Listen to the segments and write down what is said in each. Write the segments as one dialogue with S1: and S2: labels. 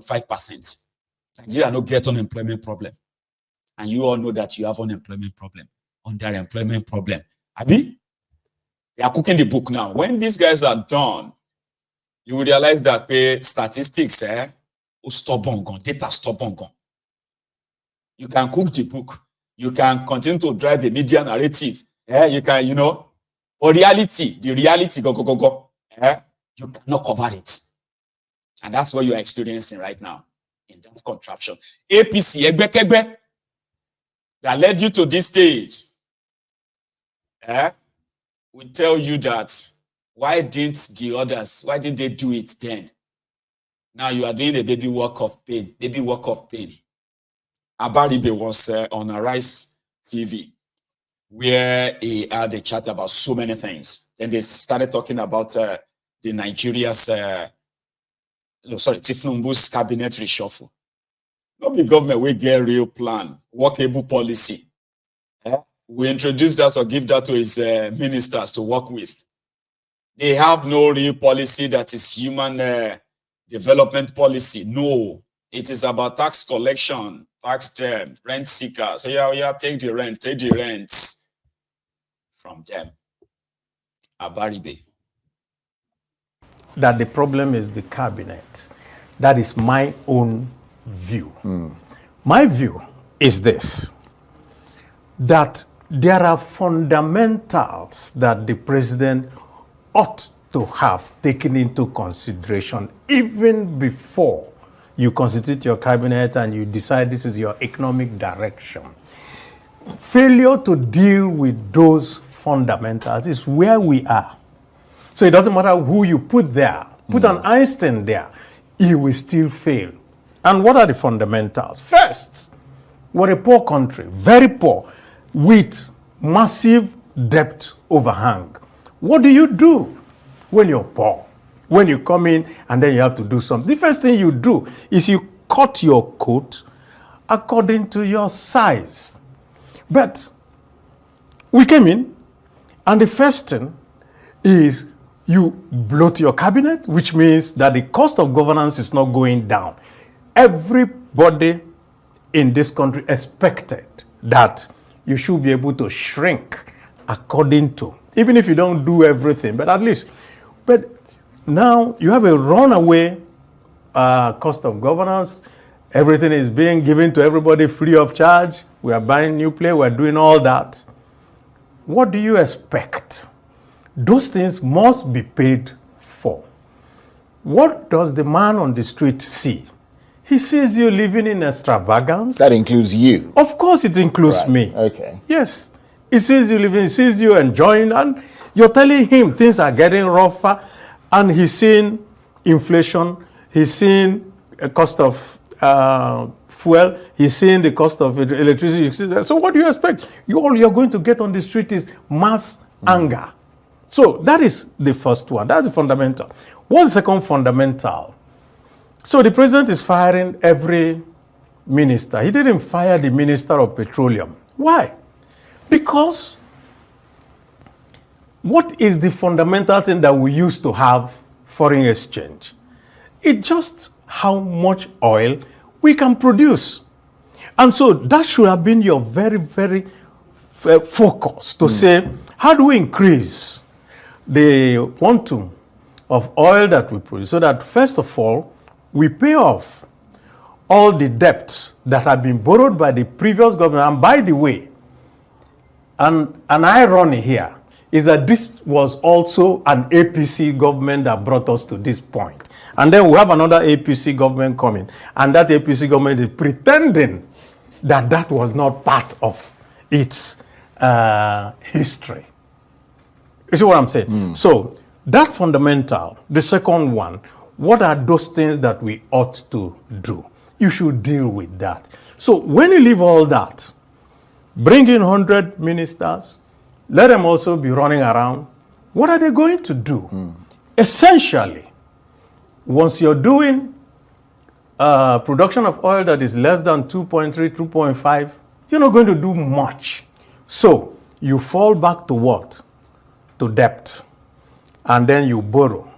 S1: 5%. Nigeria no get unemployment problem. And you all know that you have unemployment problem, underemployment problem. Abi, they are cooking the book now. When these guys are done, you will realize that statistics, stubborn gun, data stubborn gun. You can cook the book. You can continue to drive a media narrative. You can, but reality, the reality, you cannot cover it. And that's what you are experiencing right now in that contraption. APC, Egbekegbe, that led you to this stage, will tell you that why didn't the others, why didn't they do it then? Now you are doing a baby walk of pain, Abaribe was on Arise TV, where he had a chat about so many things. Then they started talking about the Nigeria's, Tinubu's cabinet reshuffle. Not the government will get real plan, workable policy. We introduce that or give that to his ministers to work with. They have no real policy that is human development policy. No, it is about tax collection, tax them, rent seekers. So yeah, take the rents from them. Abaribe.
S2: That the problem is the cabinet. That is my own view. My view is this, that there are fundamentals that the president ought to have taken into consideration even before you constitute your cabinet and you decide this is your economic direction. Failure to deal with those fundamentals is where we are. So it doesn't matter who you put there. Put an Einstein there, he will still fail. And what are the fundamentals? First, we're a poor country, very poor, with massive debt overhang. What do you do when you're poor? When you come in and then you have to do something. The first thing you do is you cut your coat according to your size. But we came in, and the first thing is you bloat your cabinet, which means that the cost of governance is not going down. Everybody in this country expected that you should be able to shrink according to, even if you don't do everything, but at least. But now you have a runaway cost of governance. Everything is being given to everybody free of charge. We are buying new play. We're doing all that. What do you expect? Those things must be paid for. What does the man on the street see? He sees you living in extravagance.
S3: That includes you.
S2: Of course it includes me.
S3: Okay.
S2: Yes. He sees you living, he sees you enjoying, and you're telling him things are getting rougher, and he's seeing inflation, he's seeing a cost of fuel, he's seeing the cost of electricity. So what do you expect? All you're going to get on the street is mass anger. So that is the first one. That's the fundamental. What's the second fundamental? So the president is firing every minister. He didn't fire the Minister of Petroleum. Why? Because what is the fundamental thing that we used to have foreign exchange? It's just how much oil we can produce. And so that should have been your very, very focus to say, how do we increase the quantum of oil that we produce so that, first of all, we pay off all the debts that have been borrowed by the previous government. And by the way, an irony here is that this was also an APC government that brought us to this point. And then we have another APC government coming. And that APC government is pretending that that was not part of its history. You see what I'm saying? So that fundamental, the second one, what are those things that we ought to do? You should deal with that. So when you leave all that, bring in 100 ministers, let them also be running around. What are they going to do? Essentially, once you're doing production of oil that is less than 2.3, 2.5, you're not going to do much. So you fall back to what? To debt. And then you borrow.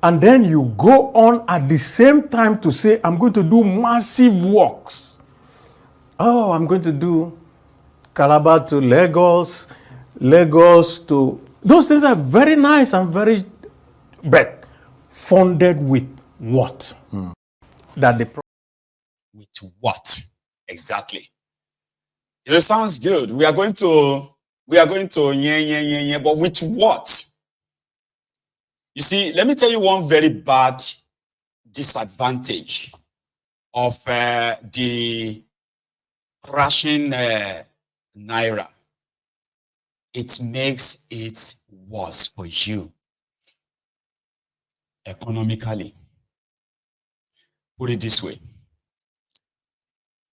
S2: And then you go on at the same time to say, I'm going to do massive works. Oh, I'm going to do Calaba to Lagos, Lagos to... Those things are very nice and very... But funded with what? That the...
S1: With what? Exactly. It sounds good. We are going to, but with what? You see, let me tell you one very bad disadvantage of the crashing Naira. It makes it worse for you economically. Put it this way.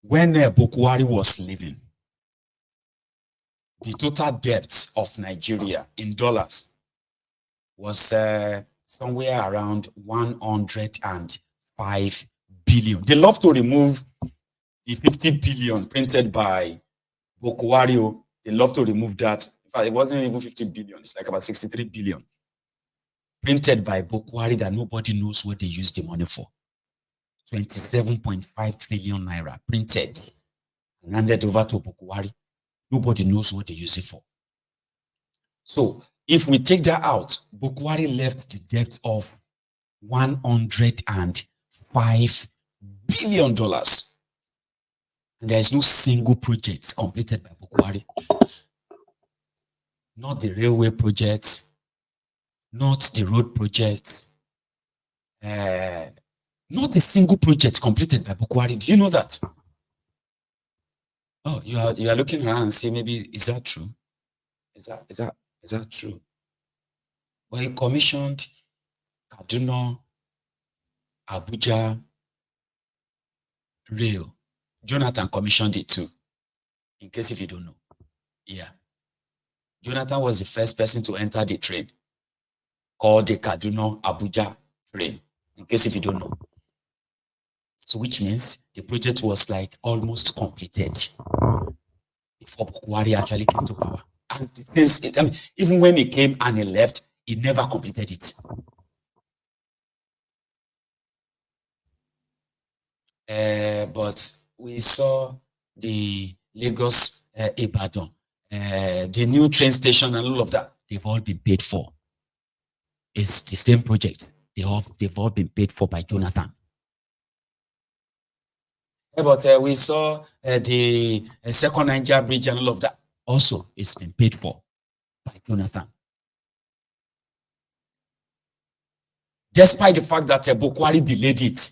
S1: When Bokwari was living, the total debt of Nigeria in dollars was somewhere around 105 billion. They love to remove the 50 billion printed by Bokwari. They love to remove that. In fact, it wasn't even 50 billion. It's like about 63 billion printed by Bokwari that nobody knows what they use the money for. 27.5 trillion naira printed and handed over to Bokwari. Nobody knows what they use it for. So if we take that out, Bokwari left the debt of $105 billion. And there is no single project completed by Bokwari. Not the railway projects, not the road projects, not a single project completed by Bokwari. Do you know that? Oh, you are looking around and say, maybe, is that true? Is that true? Well, he commissioned Kaduna, Abuja rail. Jonathan commissioned it too, in case if you don't know. Yeah. Jonathan was the first person to enter the train called the Kaduna Abuja train, in case if you don't know. So which means the project was like almost completed before Bokwari actually came to power. And this, I mean, even when he came and he left, he never completed it. But we saw the Lagos Ibadan, the new train station and all of that. They've all been paid for. It's the same project. They've all been paid for by Jonathan. But we saw the second Niger bridge and all of that. Also, it's been paid for by Jonathan. Despite the fact that Bokwari delayed it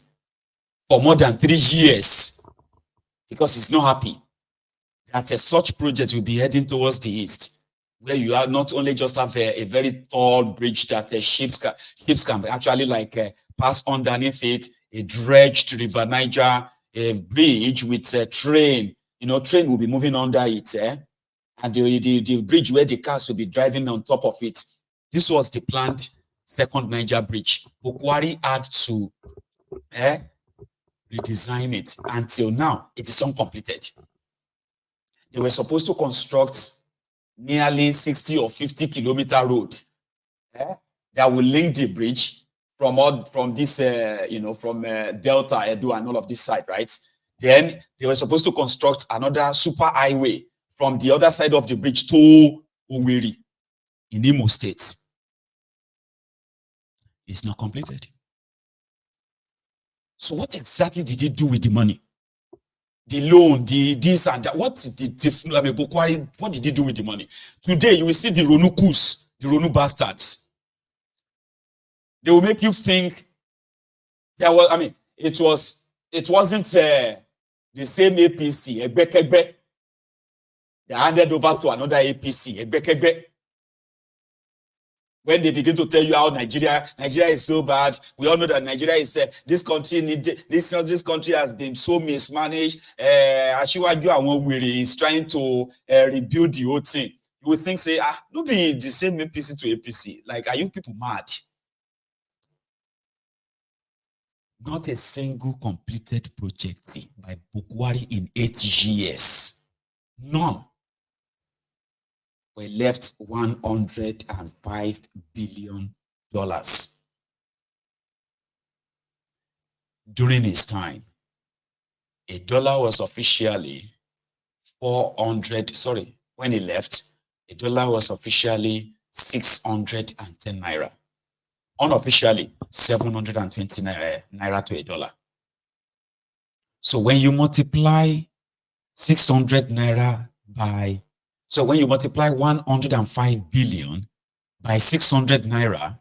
S1: for more than 3 years, because he's not happy that such project will be heading towards the east, where you are not only just have a very tall bridge that ships can actually like pass underneath it, a dredged River Niger, a bridge with a train. You know, train will be moving under it, and the bridge where the cars will be driving on top of it. This was the planned second Niger bridge. Bokwari had to redesign it. Until now, it is uncompleted. They were supposed to construct nearly 60 or 50 kilometer road that will link the bridge from this, from Delta, Edo, and all of this side, right? Then they were supposed to construct another super highway from the other side of the bridge to Owerri in Imo State. It's not completed. So what exactly did he do with the money? The loan, the this and that. What did Bokwari, what did he do with the money? Today, you will see the Ronukus, the Ronu bastards. They will make you think there was, it wasn't the same APC, Egbekegbe. They handed over to another APC, Egbekegbe. When they begin to tell you how Nigeria is so bad, we all know that Nigeria is this country has been so mismanaged. Asiwaju Awonwere is trying to rebuild the whole thing. You would think, say, don't be the same APC to APC. Like, are you people mad? Not a single completed project by Bokwari in 8 years. None. Were left $105 billion. during his time, a dollar was officially 400, sorry, when he left, a dollar was officially 610 naira. Unofficially, 720 naira to a dollar. So when you multiply 600 naira by, so when you multiply 105 billion by 600 naira,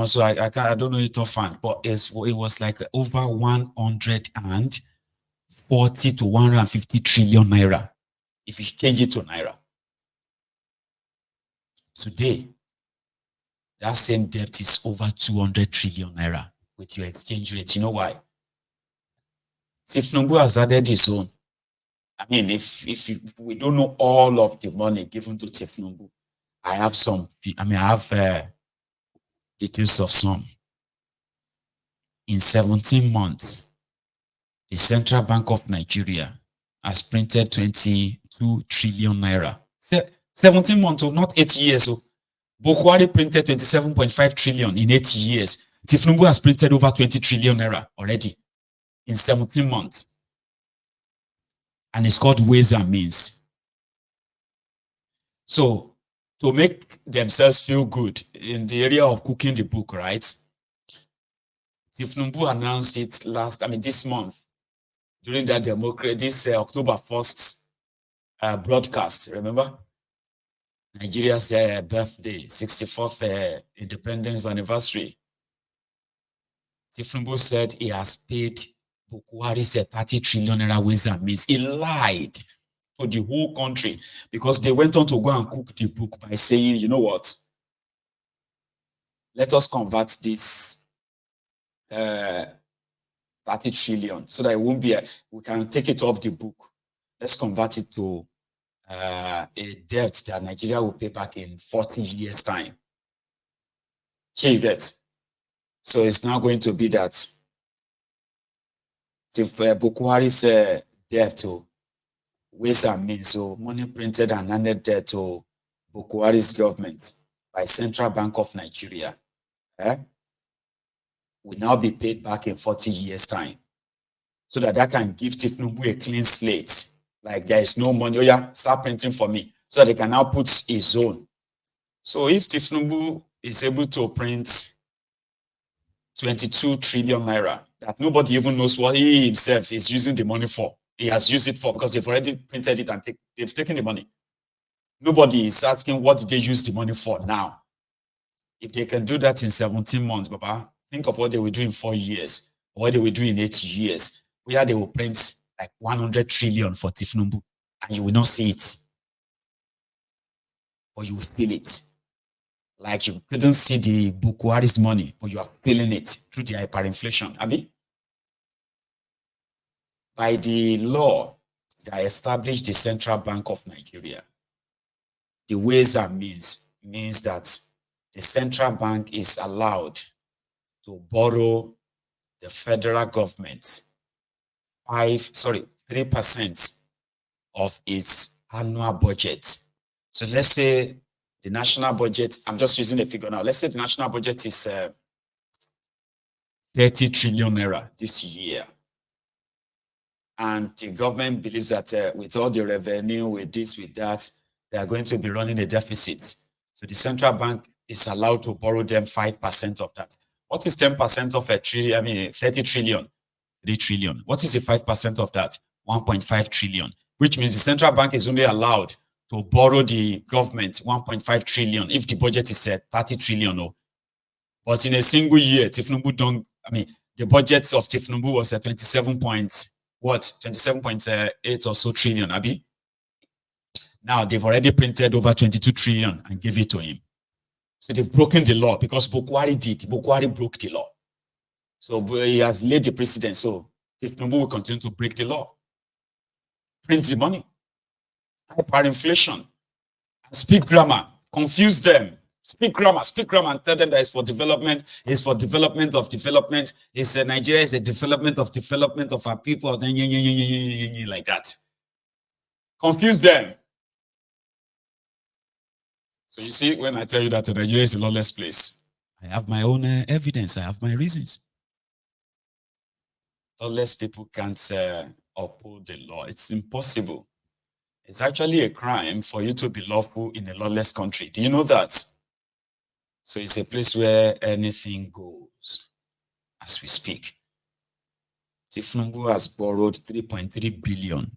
S1: so I don't know it offhand, but it was like over 140 to 150 trillion naira if you change it to naira. Today, that same debt is over 200 trillion naira with your exchange rate. You know why? Tinubu has added his own. I mean, if we don't know all of the money given to Tinubu, I have some. I have details of some. In 17 months, the Central Bank of Nigeria has printed 22 trillion naira. 17 months, or not 8 years. So Bukwari printed 27.5 trillion in 8 years. Tinubu has printed over 20 trillion naira already in 17 months. And it's called Ways and Means. So to make themselves feel good in the area of cooking the book, right? Tinubu announced it this month, during that this October 1st broadcast, remember? Nigeria's birthday, 64th independence anniversary. Tinubu said he has paid Bukwari's 30 trillion naira Ways and Means. He lied to the whole country because they went on to go and cook the book by saying, you know what? Let us convert this 30 trillion so that it won't be, we can take it off the book. Let's convert it to a debt that Nigeria will pay back in 40 years' time. Here you get. So it's now going to be that if Bukwari's debt to Ways and Means, so money printed and handed there to Bukwari's government by Central Bank of Nigeria, will now be paid back in 40 years' time. So that can give Tinubu a clean slate. Like there is no money. Oh yeah, start printing for me. So they can now put his own. So if Tinubu is able to print 22 trillion naira, that nobody even knows what he himself is using the money for. He has used it for because they've already printed it and they've taken the money. Nobody is asking what did they use the money for now. If they can do that in 17 months, Baba, think of what they will do in 4 years, or what they will do in 8 years, where they will print like 100 trillion for Tinubu, and you will not see it. Or you will feel it. Like you couldn't see the Bukwari's money, but you are feeling it through the hyperinflation. Abi? By the law that established the Central Bank of Nigeria, the Ways and means that the central bank is allowed to borrow the federal government 3% of its annual budget. So let's say the national budget, I'm just using a figure now. Let's say the national budget is 30 trillion naira this year. And the government believes that with all the revenue, with this, with that, they are going to be running a deficit. So the central bank is allowed to borrow them 5% of that. What is 10% of a trillion? 30 trillion, 3 trillion. What is the 5% of that? 1.5 trillion, which means the central bank is only allowed to borrow the government 1.5 trillion if the budget is 30 trillion. No. But in a single year, the budget of Tinubu was 27.8 or so trillion, Abi? Now they've already printed over 22 trillion and gave it to him. So they've broken the law because Bukwari broke the law. So he has laid the precedent. So Tinubu will continue to break the law. Print the money. Hyperinflation. Speak grammar. Confuse them. Speak grammar and tell them that it's for development. It's for development of development. Nigeria is a development of our people. Like that. Confuse them. So you see, when I tell you that Nigeria is a lawless place, I have my own evidence. I have my reasons. Lawless people can't uphold the law. It's impossible. It's actually a crime for you to be lawful in a lawless country. Do you know that? So it's a place where anything goes as we speak. Tinubu has borrowed $3.3 billion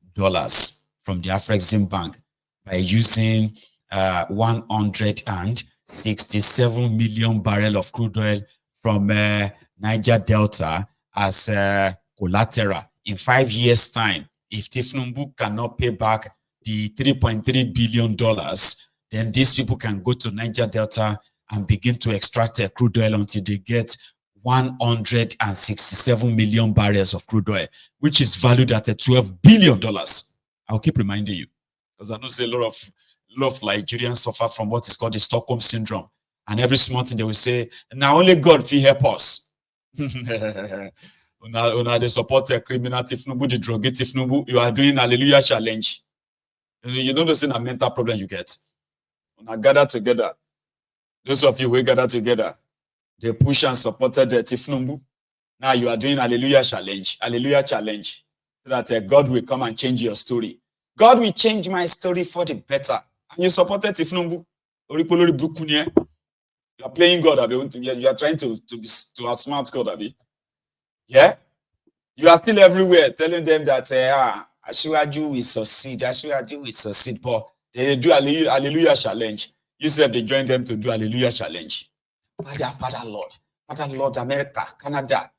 S1: from the Afrexim Bank by using 167 million barrels of crude oil from Niger Delta as collateral. In 5 years' time, if Tinubu cannot pay back the $3.3 billion, then these people can go to Niger Delta and begin to extract crude oil until they get 167 million barrels of crude oil, which is valued at $12 billion. I'll keep reminding you, because I know say a lot of Nigerians suffer from what is called the Stockholm syndrome. And every small thing they will say, now only God will help us. Una they support a criminal Tinubu, the drug Tinubu, you are doing hallelujah challenge. You know the a mental problem you get. Una gather together. Those of you who gather together, they push and supported the Tinubu. Now you are doing hallelujah challenge. Hallelujah challenge. So that God will come and change your story. God will change my story for the better. And you supported Tinubu. You are playing God, Abi. You are trying to outsmart God, Abi. Yeah? You are still everywhere telling them that Asiwaju will succeed. Asiwaju will succeed. But they do hallelujah challenge. You said they join them to do hallelujah challenge. Father Lord, America, Canada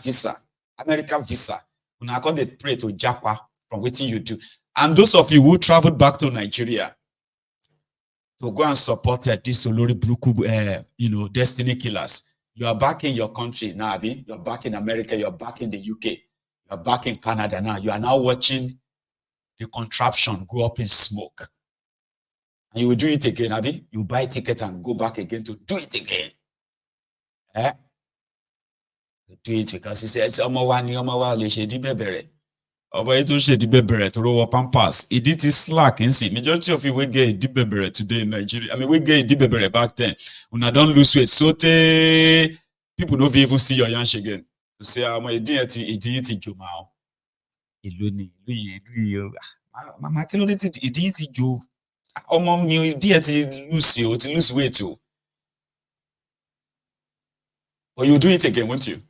S1: visa, America visa. Una come they pray to Japa from waiting you do. And those of you who traveled back to Nigeria to go and support this Olori Bruku, destiny killers, you are back in your country now, Abi. You're back in America. You're back in the UK. You're back in Canada now. You are now watching the contraption go up in smoke. And you will do it again, Abi. You buy a ticket and go back again to do it again. Do it because he says, Pampas. It is slack, majority of you will get Dibebere today in Nigeria. I mean, we get Dibebere back then. When I don't lose weight, so people don't even see your yansh again. To say, I'm a deity, Jomao. Mama, can you deity Joe? Mom, you deity lose weight too. But you do it again, won't you?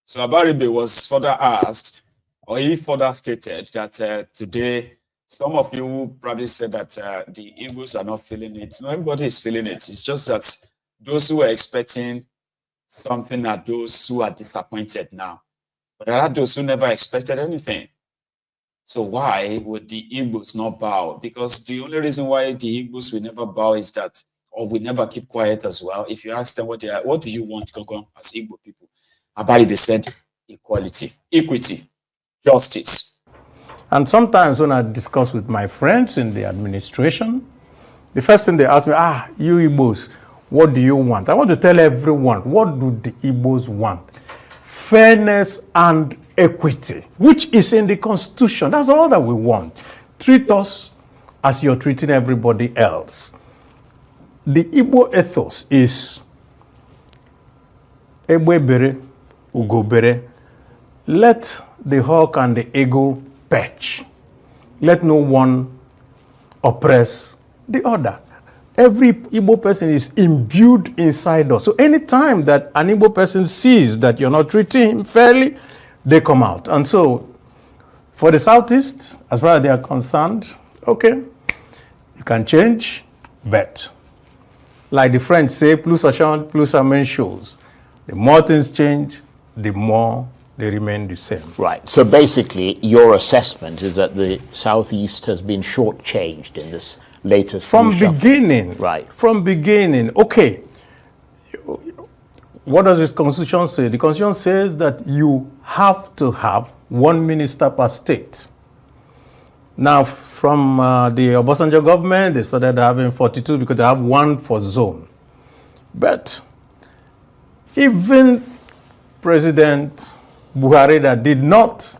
S1: So Abaribe was further asked, or he further stated that today, some of you probably said that the Igbos are not feeling it. No, everybody is feeling it. It's just that those who are expecting something are those who are disappointed now. But there are those who never expected anything. So why would the Igbos not bow? Because the only reason why the Igbos will never bow is that, or will never keep quiet as well. If you ask them what do you want, Gogo, as Igbo people? Abaribe said equality, equity, justice.
S2: And sometimes when I discuss with my friends in the administration, the first thing they ask me, you Igbos, what do you want? I want to tell everyone, what do the Igbos want? Fairness and equity, which is in the Constitution. That's all that we want. Treat us as you're treating everybody else. The Igbo ethos is Egbebere, Ugobere. Let the hawk and the eagle perch. Let no one oppress the other. Every Igbo person is imbued inside us. So anytime that an Igbo person sees that you're not treating him fairly, they come out. And so for the Southeast, as far as they are concerned, okay, you can change, but like the French say, plus ça change, plus ça même chose. The more things change, the more they remain the same.
S3: Right. So basically, your assessment is that the Southeast has been shortchanged in this latest
S2: From beginning.
S3: Right.
S2: From beginning. Okay. What does the Constitution say? The Constitution says that you have to have one minister per state. Now, from the Obasanjo government, they started having 42 because they have one for zone. But even President Buhari, that did not,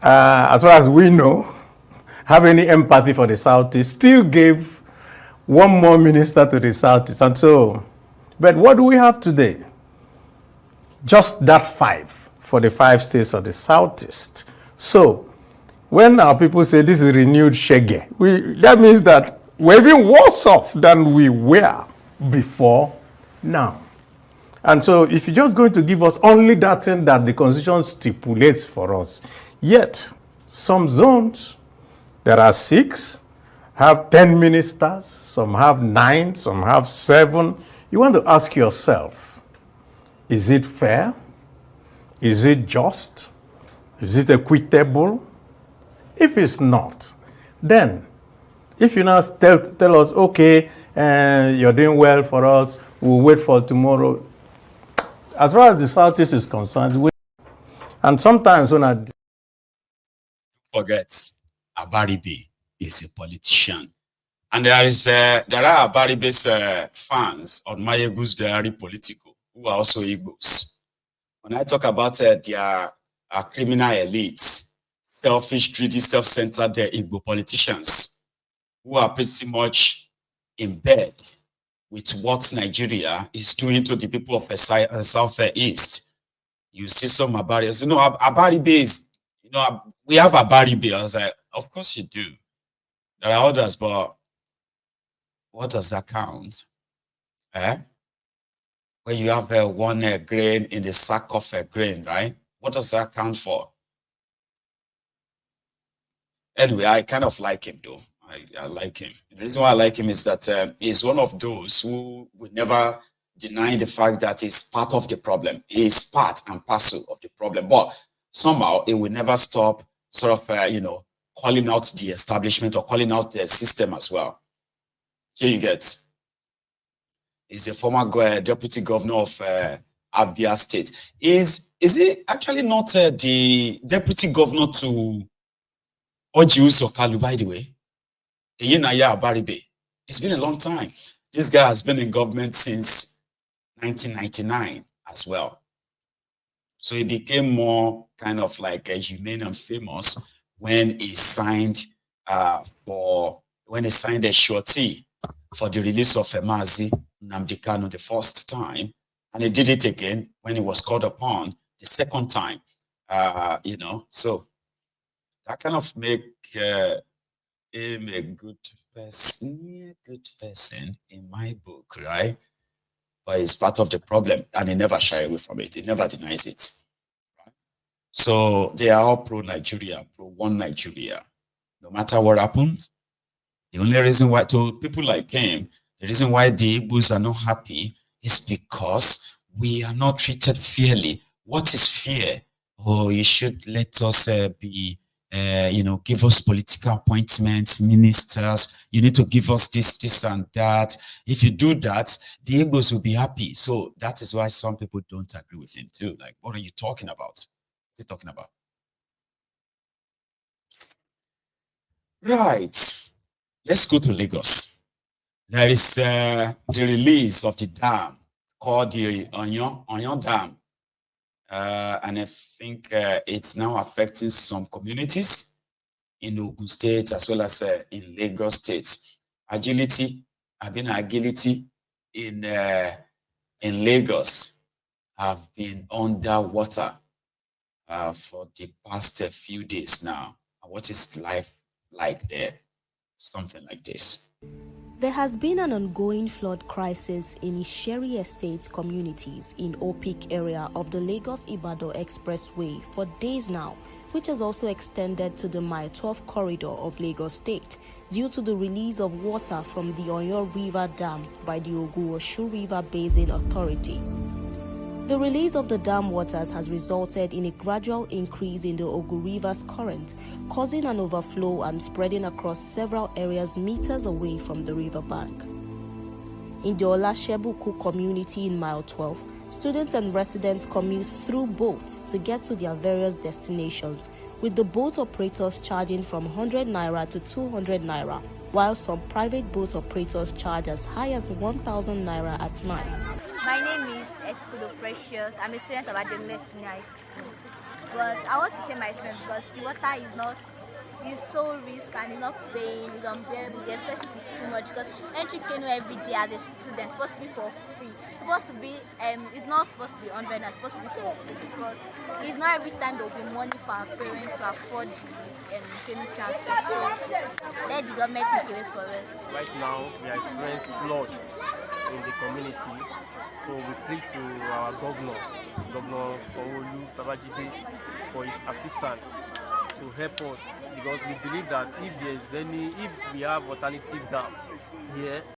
S2: as far as we know, have any empathy for the Southeast, still gave one more minister to the southeast. And so, but what do we have today? Just that 5 for the 5 states of the southeast. So, when our people say this is renewed shege, that means that we're even worse off than we were before now. And so if you're just going to give us only that thing that the Constitution stipulates for us, yet some zones, there are 6, have 10 ministers, some have 9, some have 7. You want to ask yourself, is it fair? Is it just? Is it equitable? If it's not, then if you now tell us, okay, you're doing well for us, we'll wait for tomorrow. As far as the Southeast is concerned, and sometimes when I
S1: forget, Abaribe is a politician. And there are Abaribe's fans on Mayegu's Diary Political, who are also Igbos. When I talk about their criminal elites, selfish, greedy, self-centered Igbo politicians who are pretty much in bed with what Nigeria is doing to the people of the Southeast. You see some Abaribe. Abaribe is, we have Abaribe. I was like, of course you do. There are others, but what does that count? When you have one grain in the sack of a grain, right? What does that count for? Anyway, I kind of like him, though. I like him. The reason why I like him is that he's one of those who would never deny the fact that he's part of the problem. He's part and parcel of the problem. But somehow, it will never stop sort of, calling out the establishment or calling out the system as well. Here you get. He's a former deputy governor of Abia State. Is he actually not the deputy governor to Ojius or Kalu, by the way? Abaribe. It's been a long time. This guy has been in government since 1999 as well. So he became more kind of like a humane and famous when he signed a surety for the release of Mazi Nnamdi Kano the first time, and he did it again when he was called upon the second time. So that kind of make him a good person in my book, right? But he's part of the problem, and he never shy away from it. He never denies it. Right? So they are all pro-Nigeria, pro-one Nigeria. No matter what happens, the only reason why, to people like him, the reason why the Igbos are not happy is because we are not treated fairly. What is fair? Oh, you should let us give us political appointments, ministers. You need to give us this, and that. If you do that, the Igbos will be happy. So that is why some people don't agree with him too. Like, what are you talking about? What are you talking about? Right. Let's go to Lagos. There is the release of the dam called the Onion Dam. And I think it's now affecting some communities in Ogun State as well as in Lagos State. Agility in Lagos have been underwater for the past few days now. What is life like there? Something like this.
S4: There has been an ongoing flood crisis in Isheri Estate communities in Opik area of the Lagos-Ibadan Expressway for days now, which has also extended to the Mile 12 corridor of Lagos State due to the release of water from the Oyo River Dam by the Ogun-Oshu River Basin Authority. The release of the dam waters has resulted in a gradual increase in the Ogun River's current, causing an overflow and spreading across several areas meters away from the riverbank. In the Olashebuku community in Mile 12, students and residents commute through boats to get to their various destinations, with the boat operators charging from 100 naira to 200 naira, while some private boat operators charge as high as 1,000 naira at night.
S5: My name is Etikudo Precious. I'm a student of Ademle Senior High School. But I want to share my experience because the water is not it's so risk and it's not paying, it's unbearable. The expensive is too much because entry Kano every day as a student supposed to be for free. Supposed to be it's not supposed to be 100, it's supposed to be for free because it's not every time there will be money for our parents to afford the Kano transport. So let the government make a way for us.
S6: Right now we are experiencing flood in the community. So we plead to our governor Babajide, for his assistance to help us, because we believe that if we have alternative dam here,